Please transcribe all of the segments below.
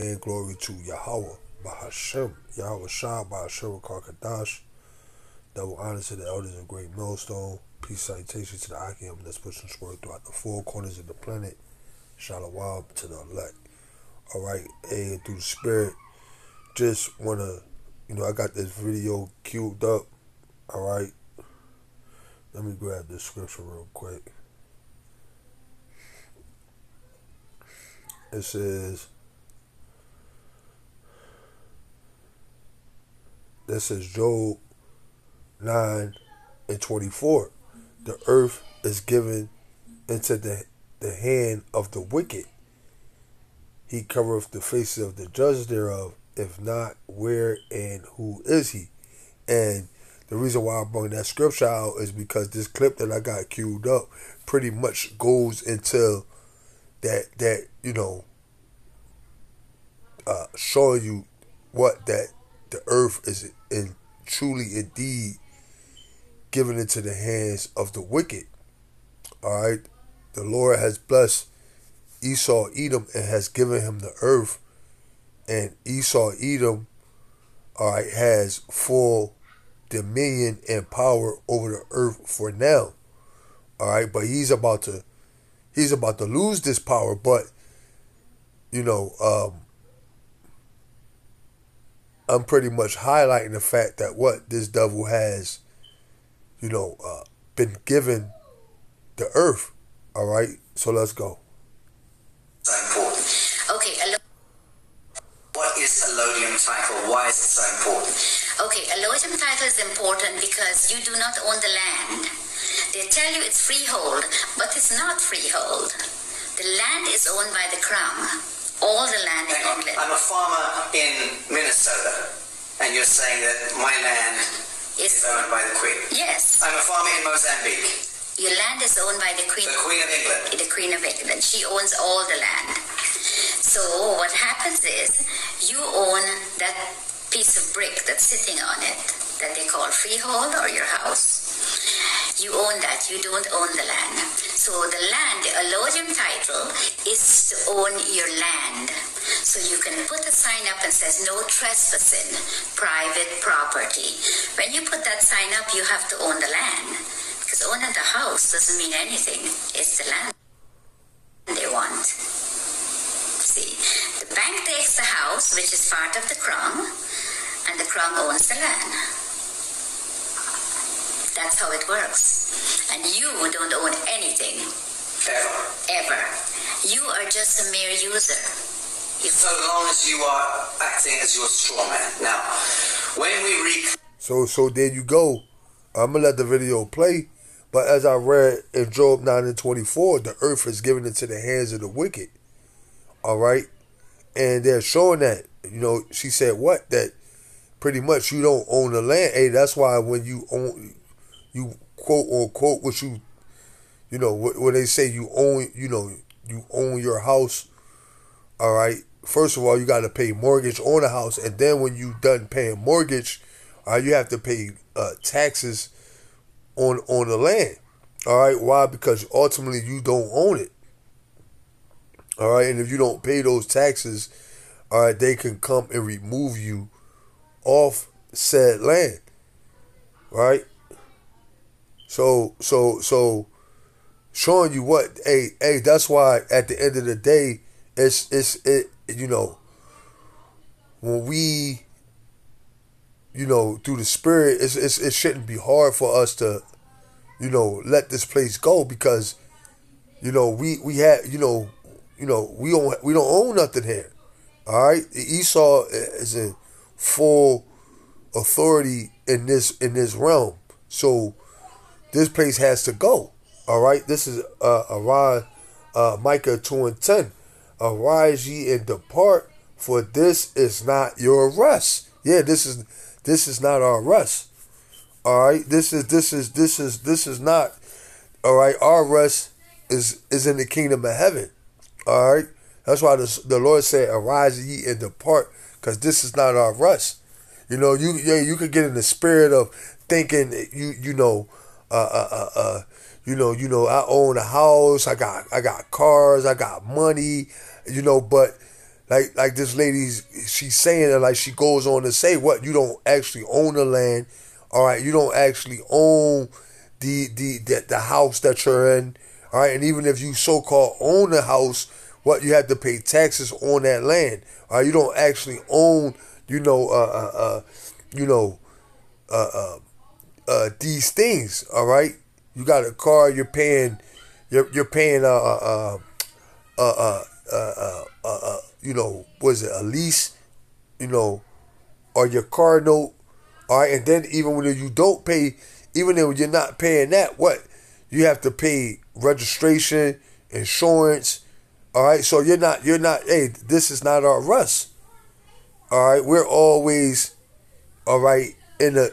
And glory to Yahweh, Bahashem, Yahweh Shah, Bahashem, Karkadash. Double honor to the elders of Great Millstone. Peace, salutation to the Akim that's pushing word throughout the four corners of the planet. Shalom to the elect. Alright, and through the spirit, just wanna, I got this video queued up. Alright, let me grab this scripture real quick. It says, this is Job 9:24. The earth is given into the hand of the wicked. He covereth the faces of the judges thereof. If not, where and who is he? And the reason why I brought that scripture out is because this clip that I got queued up pretty much goes into that showing you what that the earth is in truly indeed given into the hands of the wicked. Alright. The Lord has blessed Esau Edom and has given him the earth. And Esau Edom, alright, has full dominion and power over the earth for now. Alright, but he's about to lose this power, but I'm pretty much highlighting the fact that what this devil has, been given the earth. All right, so let's go. So important. Okay, what is allodium title? Why is it so important? Okay, allodium title is important because you do not own the land. They tell you it's freehold, but it's not freehold. The land is owned by the crown. All the land in England. I'm a farmer in Minnesota, and you're saying that my land is owned by the Queen. Yes. I'm a farmer in Mozambique. Your land is owned by the Queen. The Queen of England. The Queen of England. She owns all the land. So what happens is you own that piece of brick that's sitting on it that they call freehold or your house. You own that. You don't own the land. So the land, the allodium title, is to own your land. So you can put a sign up and says no trespassing, private property. When you put that sign up, you have to own the land. Because owning the house doesn't mean anything. It's the land they want. See, the bank takes the house, which is part of the crown, and the crown owns the land. That's how it works. And you don't own anything. Ever. You are just a mere user. So long as you are acting as your straw man. Now, when we read... So there you go. I'm going to let the video play. But as I read in Job 9:24, the earth is given into the hands of the wicked. All right? And they're showing that, she said what? That pretty much you don't own the land. Hey, that's why when you own... You quote unquote what what they say you own, you own your house. All right. First of all, you got to pay mortgage on the house, and then when you done paying mortgage, you have to pay taxes on the land. All right. Why? Because ultimately you don't own it. All right. And if you don't pay those taxes, all right, they can come and remove you off said land. Right. So showing you what, hey, that's why at the end of the day, when we, through the spirit, it shouldn't be hard for us to, let this place go because, we have, we don't own nothing here. All right. Esau is in full authority in this realm. So this place has to go. All right. This is Micah 2:10. Arise ye and depart, for this is not your rest. Yeah, this is not our rest. All right. This is not. All right. Our rest is in the kingdom of heaven. All right. That's why the Lord said, "Arise ye and depart," because this is not our rest. You could get in the spirit of thinking I own a house, I got cars, I got money, but like this lady's, she's saying it like she goes on to say, what, you don't actually own the land, all right, you don't actually own the house that you're in, all right, and even if you so-called own the house, what, you have to pay taxes on that land, all right, you don't actually own, these things, all right, you got a car, you're paying was it a lease, or your car note, all right, and then even when you don't pay, even if you're not paying that, what, you have to pay registration, insurance, all right, so you're not, hey, this is not our Russ, all right, we're always, all right, in a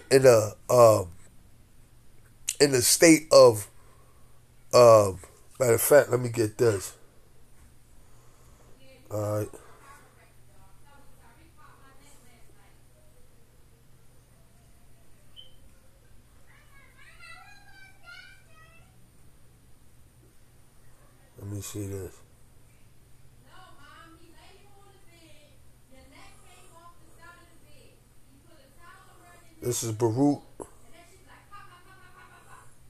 state of, matter of fact, let me get this. All right. Let me see this. This is Baruch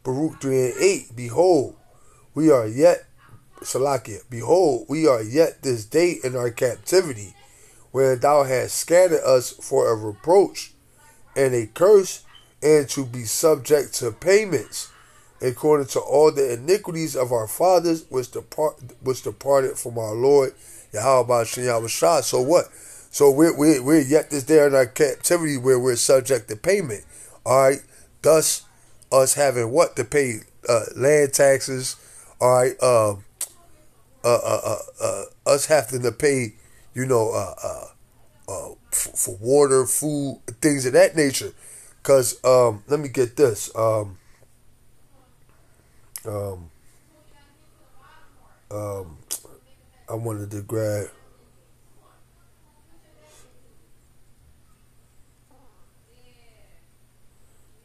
3:8. Behold, we are yet, Salakia, behold, we are yet this day in our captivity, where thou hast scattered us for a reproach and a curse, and to be subject to payments, according to all the iniquities of our fathers, which departed from our Lord Yahweh Shah. So what? So we're yet this day in our captivity, where we're subject to payment. All right. Thus, us having what to pay, land taxes. All right. Us having to pay, for water, food, things of that nature. Cause let me get this. I wanted to grab.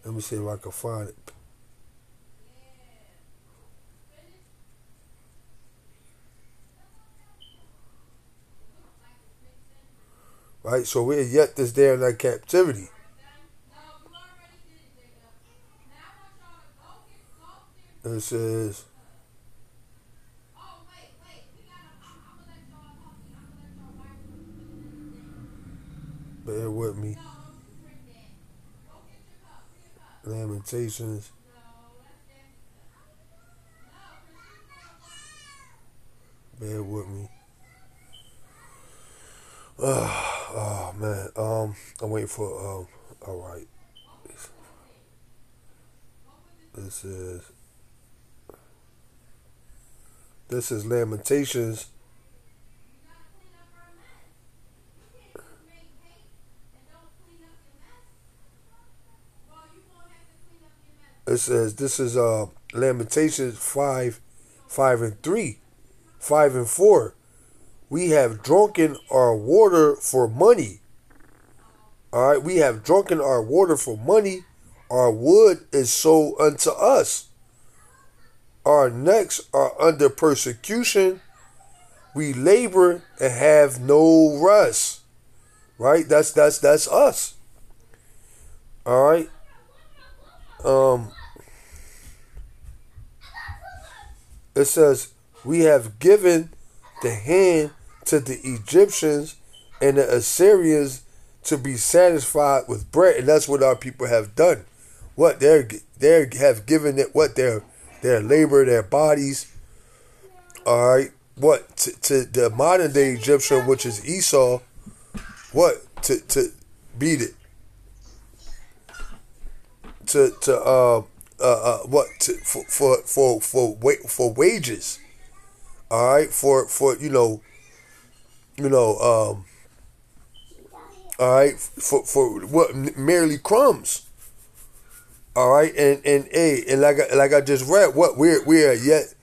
Let me see if I can find it. Right, so we're yet this day in our captivity. It says, bear with me. Lamentations. Bear with me. Oh man. I'm waiting for all right. This is Lamentations. It says this is Lamentations 5:3, 5-4. We have drunken our water for money. All right, we have drunken our water for money. Our wood is sold unto us. Our necks are under persecution. We labor and have no rest. Right? That's us. All right. It says, we have given the hand to the Egyptians and the Assyrians to be satisfied with bread, and that's what our people have done. What they have given it, what their labor, their bodies. All right, what to the modern day Egyptian, which is Esau. What to beat it. For wages, all right, for all right, for what, merely crumbs, all right, and like I just read, what we are yet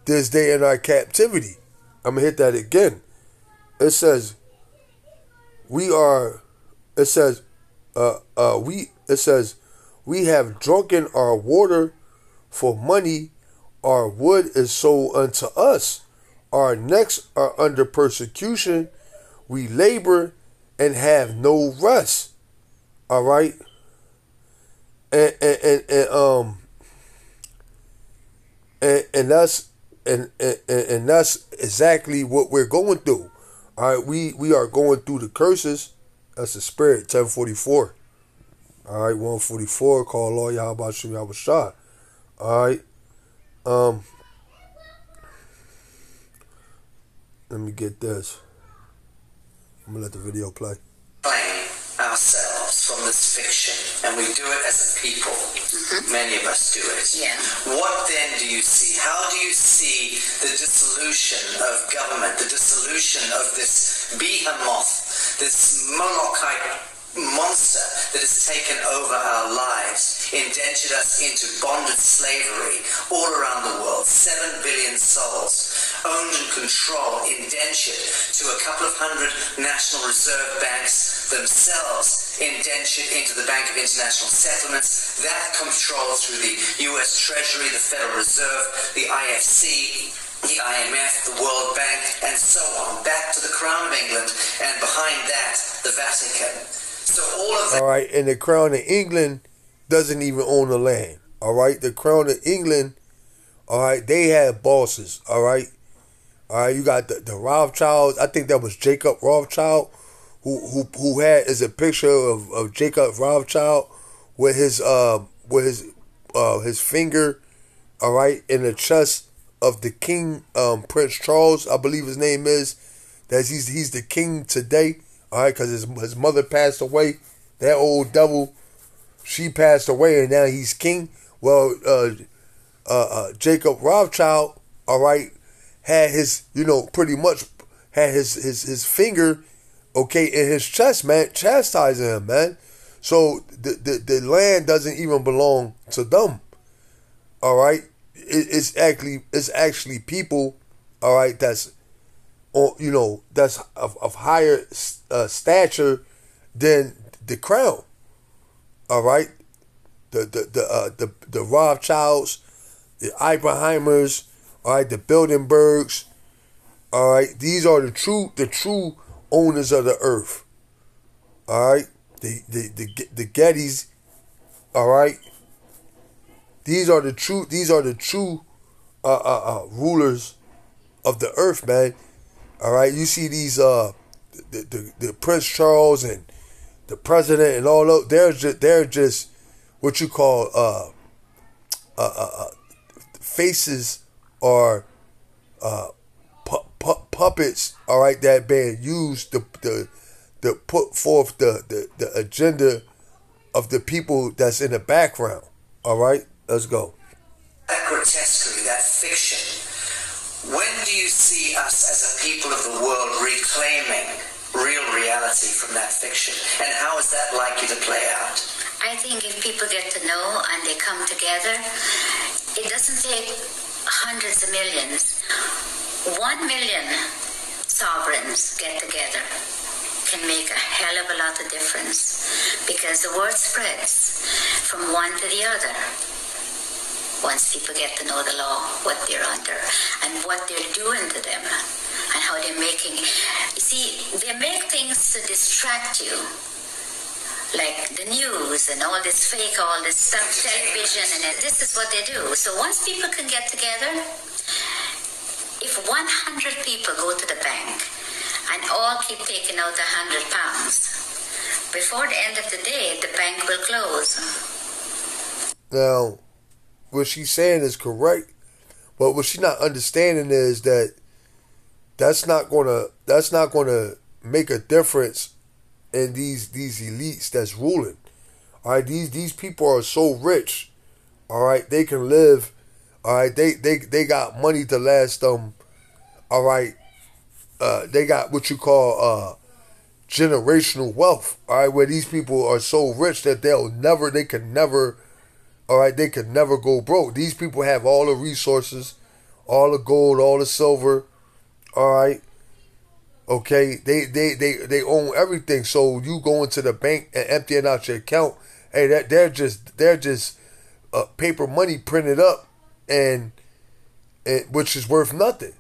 this day in our captivity. I'm gonna hit that again. It says we are. It says we have drunken our water for money. Our wood is sold unto us. Our necks are under persecution. We labor and have no rest. All right. And that's exactly what we're going through. All right, we are going through the curses. That's the spirit. 1044. All right, 144. Call Lord Yahweh Shem Yahweh Shah. All right. Let me get this. I'm gonna let the video play. Ourselves from this fiction, and we do it as a people. Many of us do it. Yeah. What then do you see? How do you see the dissolution of government, the dissolution of this behemoth, this monarchic monster that has taken over our lives, indentured us into bonded slavery all around the world, 7 billion souls, owned and controlled, indentured to a couple of hundred National Reserve banks themselves, indentured into the Bank of International Settlements, that controlled through the US Treasury, the Federal Reserve, the IFC, the IMF, the World Bank, and so on, back to the Crown of England, and behind that, the Vatican. So all of all right, and the Crown of England doesn't even own the land. All right, the Crown of England, all right, they have bosses. All right, you got the Rothschilds. I think that was Jacob Rothschild, who had is a picture of Jacob Rothschild with his finger, all right, in the chest of the King, Prince Charles, I believe his name is. That he's the king today. All right, because his mother passed away. That old devil, she passed away, and now he's king. Well, Jacob Rothschild, all right, had his, pretty much had his finger, okay, in his chest, man, chastising him, man. So the land doesn't even belong to them. All right, it's actually people, all right, that's, that's of higher stature than the crown. All right, the Rothschilds, the Oppenheimers, all right, the Bilderbergs, all right. These are the true owners of the earth. All right, the Gettys, all right. These are the true rulers of the earth, man. All right, you see these the Prince Charles and the president and all those. They're just what you call faces or puppets. All right, that being used to put forth the agenda of the people that's in the background. All right, let's go. That grotesquerie, that fiction. When do you see us as a people of the world reclaiming real reality from that fiction? And how is that likely to play out? I think if people get to know and they come together, it doesn't take hundreds of millions. 1 million sovereigns get together can make a hell of a lot of difference, because the word spreads from one to the other. Once people get to know the law, what they're under, and what they're doing to them, and how they're making... You see, they make things to distract you, like the news and all this fake, all this stuff, television, and this is what they do. So once people can get together, if 100 people go to the bank and all keep taking out £100, before the end of the day, the bank will close. Now, what she's saying is correct, but what she's not understanding is that that's not gonna make a difference in these elites that's ruling. All right, these people are so rich. All right, they can live. All right, they got money to last them. All right, they got what you call generational wealth. All right, where these people are so rich that they can never. All right, they could never go broke. These people have all the resources, all the gold, all the silver. All right, okay. They own everything. So you go into the bank and emptying out your account. Hey, they're just paper money printed up, and which is worth nothing.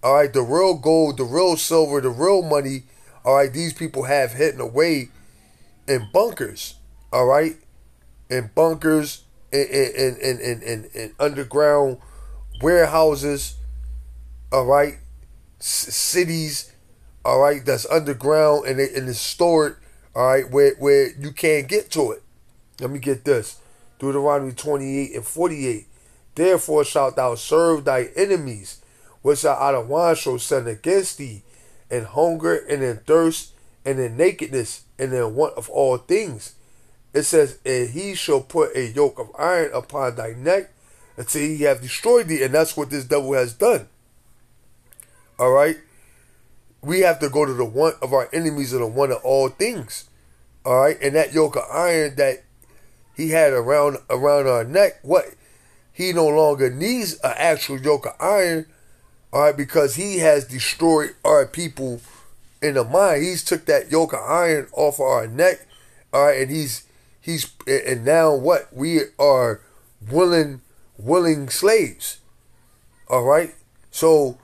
All right, the real gold, the real silver, the real money All right, these people have hidden away in bunkers. All right, in bunkers, in underground warehouses. All right, cities. All right, that's underground and it's stored. All right, where you can't get to it. Let me get this. Deuteronomy 28:48. Therefore shalt thou serve thy enemies, which are out of wine shall send against thee, in hunger and in thirst and in nakedness and in want of all things. It says, and he shall put a yoke of iron upon thy neck until he have destroyed thee. And that's what this devil has done. All right. We have to go to the want of our enemies and the want of all things. All right. And that yoke of iron that he had around our neck, what? He no longer needs an actual yoke of iron. All right. Because he has destroyed our people in the mind. He's took that yoke of iron off of our neck. All right. And now what? We are willing slaves. All right. So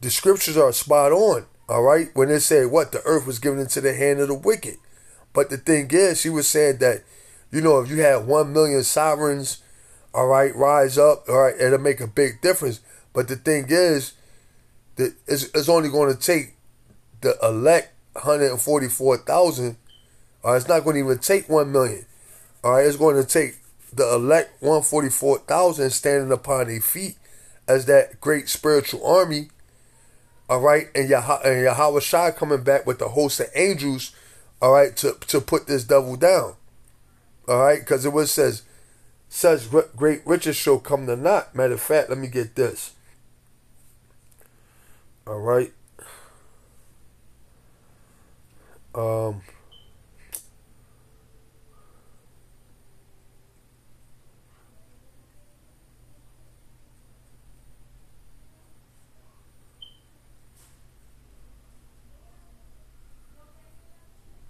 the scriptures are spot on. All right. When they say what? The earth was given into the hand of the wicked. But the thing is, she was saying that, if you had 1 million sovereigns, all right, rise up, all right, it'll make a big difference. But the thing is that it's only going to take the elect 144,000. It's not going to even take 1 million. All right, it's going to take the elect 144,000 standing upon their feet as that great spiritual army. All right, and Yahweh Shai coming back with the host of angels. All right, to put this devil down. All right, because it was says, such great riches shall come to naught. Matter of fact, let me get this. All right.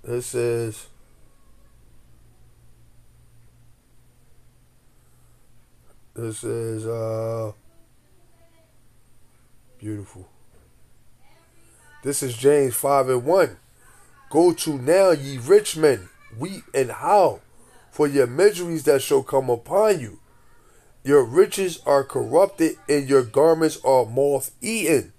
This is beautiful. This is James 5:1. Go to now, ye rich men, weep and howl for your miseries that shall come upon you. Your riches are corrupted, and your garments are moth eaten.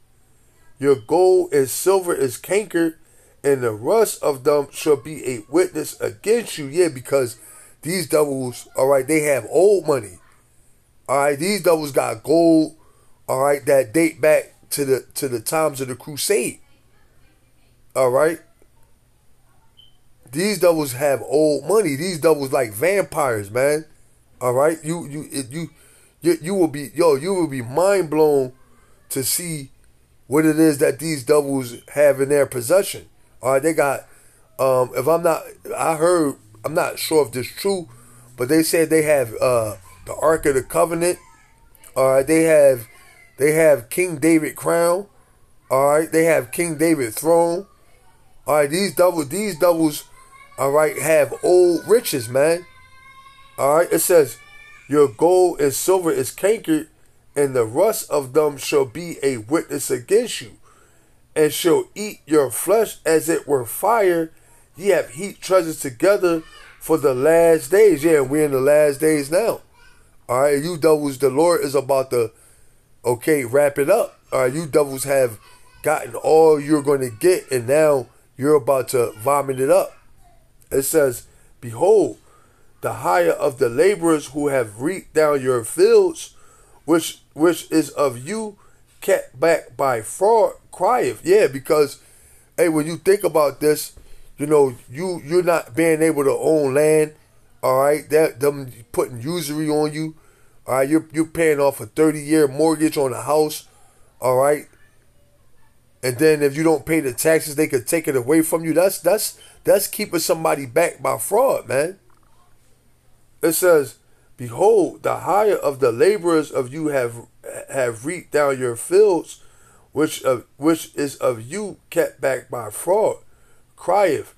Your gold and silver is cankered, and the rust of them shall be a witness against you. Yeah, because these devils, all right, they have old money. All right, these devils got gold, all right, that date back to the times of the crusade. All right. These devils have old money. These devils like vampires, man. All right. You will be mind blown to see what it is that these devils have in their possession. All right, they got I'm not sure if this is true, but they said they have the Ark of the Covenant. All right, they have King David crown. All right, they have King David throne. All right, these devils, all right, have old riches, man. All right, it says, your gold and silver is cankered, and the rust of them shall be a witness against you, and shall eat your flesh as it were fire. Ye have heaped treasures together for the last days. Yeah, we're in the last days now. All right, you devils, the Lord is about to, wrap it up. All right, you devils have gotten all you're going to get, and now you're about to vomit it up. It says, behold, the hire of the laborers who have reaped down your fields, which is of you kept back by fraud, crieth. Yeah, because, hey, when you think about this, you're not being able to own land. All right, them putting usury on you. All right, you're paying off a 30-year mortgage on a house. All right, and then if you don't pay the taxes, they could take it away from you. That's keeping somebody back by fraud, man. It says, behold, the hire of the laborers of you have reaped down your fields, which is of you kept back by fraud, crieth,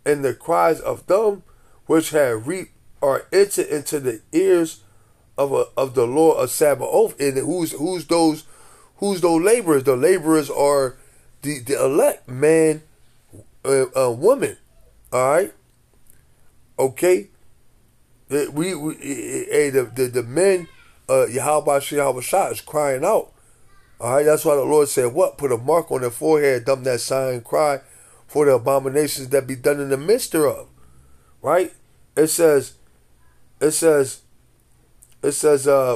and the cries of them which have reaped are entered into the ears of the Lord of Sabaoth. And who's those laborers? The laborers are the elect, man. women. All right, okay. The men, Yahweh Shah is crying out. All right, that's why the Lord said, "What? Put a mark on their forehead, dumb that sign, cry for the abominations that be done in the midst thereof." Right? It says,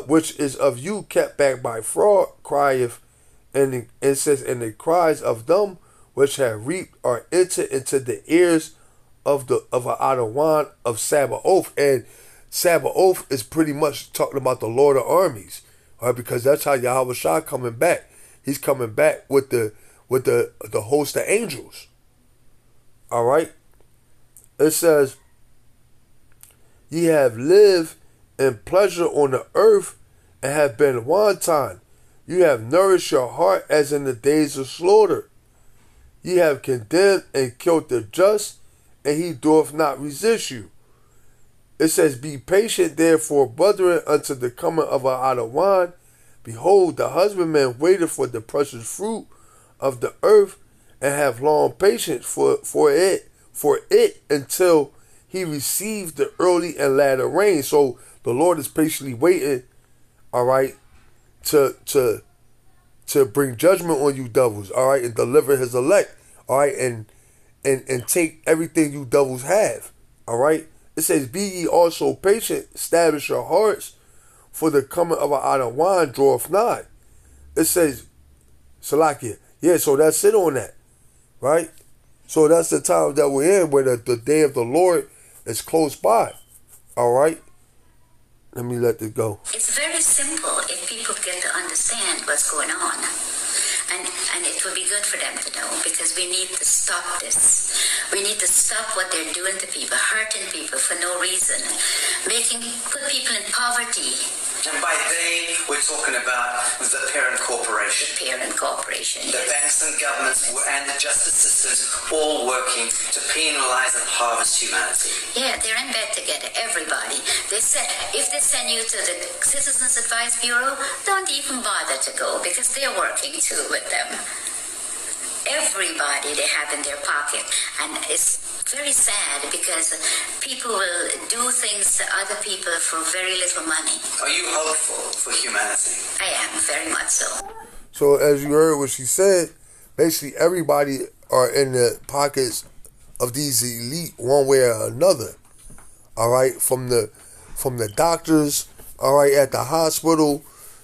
which is of you kept back by fraud, crieth, and it says, and the cries of them which have reaped are entered into the ears of an Adawan of Sabaoth. And Sabaoth is pretty much talking about the Lord of armies. All right, because that's how Yahweh Shah coming back. He's coming back with the host of angels. All right. It says, ye have lived in pleasure on the earth and have been wanton. You have nourished your heart as in the days of slaughter. Ye have condemned and killed the just, and he doth not resist you. It says, be patient therefore, brethren, unto the coming of our Adawan. Behold, the husbandman waited for the precious fruit of the earth, and have long patience for it until he received the early and latter rain. So the Lord is patiently waiting, all right, to bring judgment on you devils, all right, and deliver his elect, all right, and take everything you devils have, all right. It says, be ye also patient, establish your hearts, for the coming of an Adawan draweth nigh. It says, Salakia. Yeah, so that's it on that, right? So that's the time that we're in, where the day of the Lord is close by, all right? Let me let this go. It's very simple if people get to understand what's going on. And it will be good for them to know, because we need to stop this. We need to stop what they're doing to people, hurting people for no reason, put people in poverty. And by they, we're talking about the parent corporation. The parent corporation. The banks and governments and the justice systems all working to penalize and harvest humanity. Yeah, they're in bed together, everybody. They said, if they send you to the Citizens Advice Bureau, don't even bother to go, because they're working too with them. Everybody they have in their pocket. And it's very sad, because people will do things to other people for very little money. Are you hopeful for humanity? I am, very much so. So as you heard what she said, basically everybody are in the pockets of these elite one way or another. All right, from the doctors, all right, at the hospital,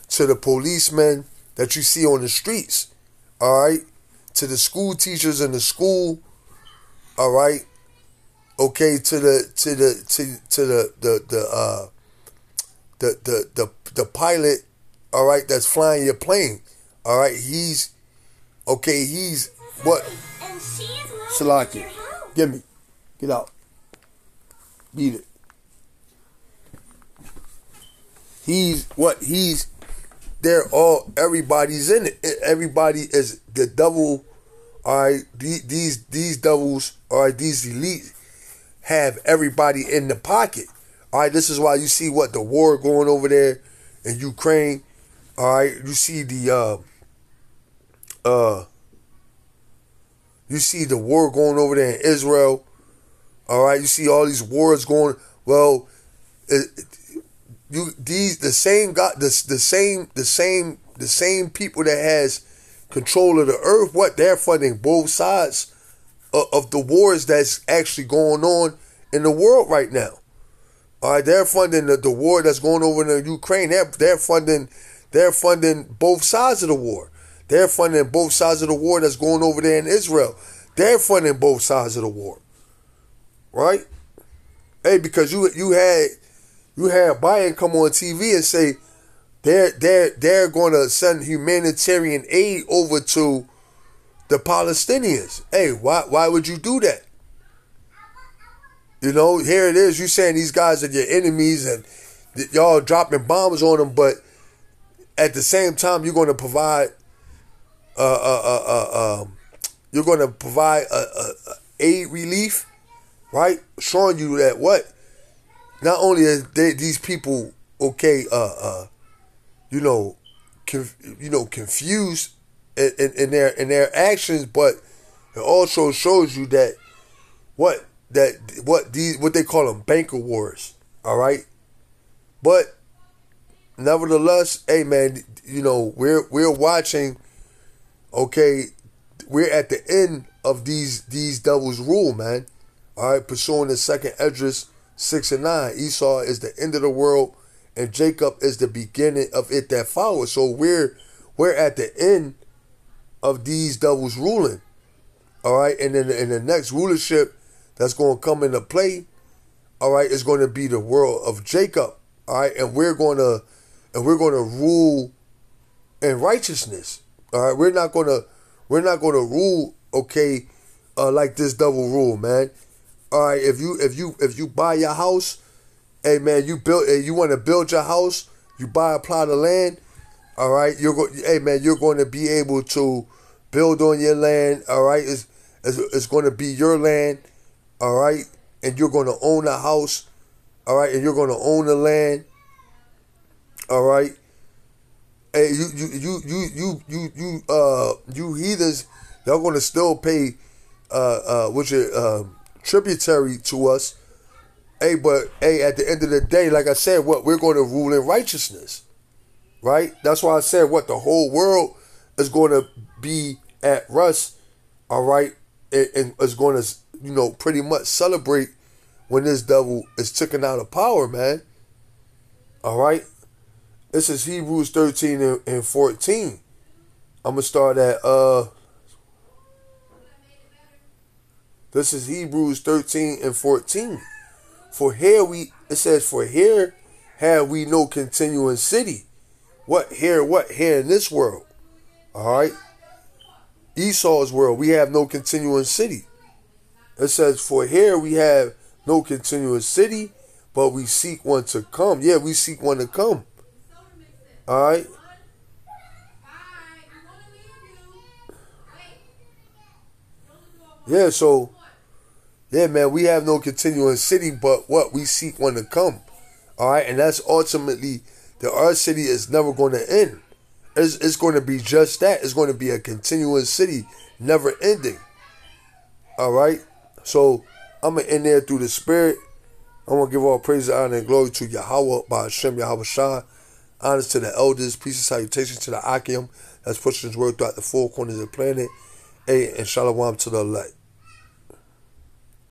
to the policemen that you see on the streets, all right, to the school teachers in the school, all right, okay, to the pilot, all right, that's flying your plane, all right, he's what? Salakia, get out, beat it. Everybody's in it. Everybody is the devil. All right, these devils, all right, these elites have everybody in the pocket. All right, this is why you see the war going over there in Ukraine. All right, you see the war going over there in Israel. All right, you see all these wars going. Well, the same people that has control of the earth, they're funding both sides of the wars that's actually going on in the world right now. All right, they're funding the war that's going over in Ukraine. They're funding both sides of the war. They're funding both sides of the war that's going over there in Israel. They're funding both sides of the war, right? Hey, because you had Biden come on TV and say they're going to send humanitarian aid over to the Palestinians. Hey, why would you do that? You know, here it is. You saying these guys are your enemies and y'all dropping bombs on them, but at the same time you're going to provide aid relief, right? Showing you that not only are these people confused in their actions, but it also shows you that what they call them banker wars. All right, but nevertheless, hey man, you know we're watching. Okay, we're at the end of these devils' rule, man. All right, pursuing the second Esdras 6 and 9. Esau is the end of the world, and Jacob is the beginning of it that follows. So we're at the end of these devils ruling. All right, and then in the next rulership that's going to come into play, all right, is going to be the world of Jacob. All right, and we're going to rule in righteousness. All right, we're not going to rule, okay, like this devil rule, man. All right, if you buy your house, hey man, you want to build your house, you buy a plot of land, all right, you're going to be able to build on your land, all right. It's going to be your land, all right, and you're going to own a house, all right, and you're going to own the land, all right. Hey, you heathens, y'all going to still pay tributary to us. Hey, but hey, at the end of the day, like I said, we're going to rule in righteousness, right? That's why I said the whole world is going to be at rest, all right, and is going to pretty much celebrate when this devil is taken out of power, man. All right, this is Hebrews 13 and 14. I'm gonna start at This is Hebrews 13 and 14. For here have we no continuing city. What here in this world? All right. Esau's world, we have no continuing city. It says, for here we have no continuous city, but we seek one to come. Yeah, we seek one to come. All right. Yeah, so, yeah, man, we have no continuing city, but we seek one to come. All right, and that's ultimately our city is never going to end. It's going to be just that. It's going to be a continuous city, never ending. All right, so I'm going to end there through the Spirit. I'm going to give all praise, honor, and glory to Yahweh, by Hashem, Yahweh Shah. Honors to the elders, peace and salutations to the Akim that's pushing his word throughout the four corners of the planet. Hey, and shalom to the elect.